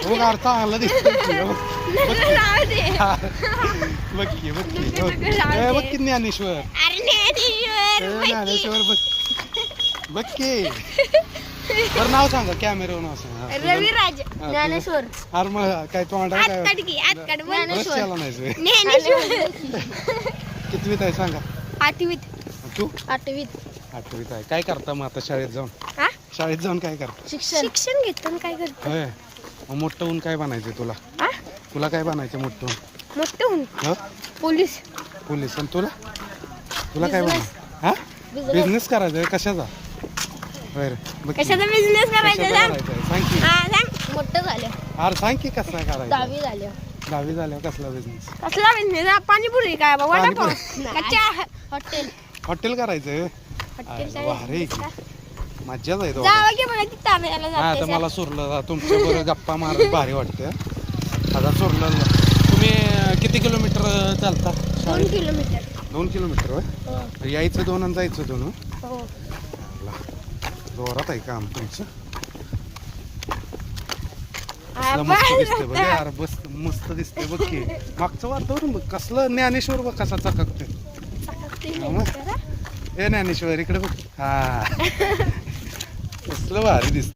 बघ अरे चांगला दिसतोय की. राहू दे. बघ की बघ की नको, बघ नको, राहू दे. बघ की ज्ञानेश्वर अरे ज्ञानेश्वर, ज्ञानेश्वर बघ बघ की बरं नाव सांगा कॅमेरा नाव सांगा रविराज हा, ज्ञानेश्वर. अरे मग काय तोंडाला काय आतकाड की आतकाड बोल. रस केला नाही बे. ज्ञानेश्वर. कितवीत आहे सांगा 8वीत. तू 8वीत. 8वीत आहे काय करता मग आता शाळेत जाऊन हा? शाळेत जाऊन काय करता शिक्षण घेतो काय करतो. होय मग मोठं होऊन काय बनायचं तुला हा? तुला काय बनायचं मोठं होऊन मोठं होऊन ह पोलीस. पोलीस आणि तुला तुला काय Business. बनायचं हा बिझनेस करायचा आहे कशाचा होय रे बघ की. कशाचा बिझनेस करायचा कशाचा सांग. करायचा आहे? सांग की हा सांग. मोठं झालं. अरे सांग की कसा करायचा 10वी झालं. 10वी झाल्यावर कसला बिझनेस कसला बिझनेस पाणीपुरी काय बाबा वडापाव पाणीपुरी. कच्च्या हॉटेल. हॉटेल करायचं हॉटेल भारी मज्जाच आहे तो जावं की मला तिथं आणायला हा आता जाते. मला सुरलं तुमच्या बरोबर गप्पा मारत भारी वाटते आता सुरलं तुम्ही किती किलोमीटर चालता 2 किलोमीटर. 2 किलोमीटर होय हो. यायचं 2 आणि जायचं 2 हो. जोरात आहे काम तुमचं हा, कसलं मस्त बस दिसतंय बघ आता. यार बस मस्त दिसतंय बघ की मागचं वातावरण बघ कसलं ज्ञानेश्वर बघ कसा चककतोय चकाकते. ए ज्ञानेश्वर इकडे बघ हा कसलं भारी दिसत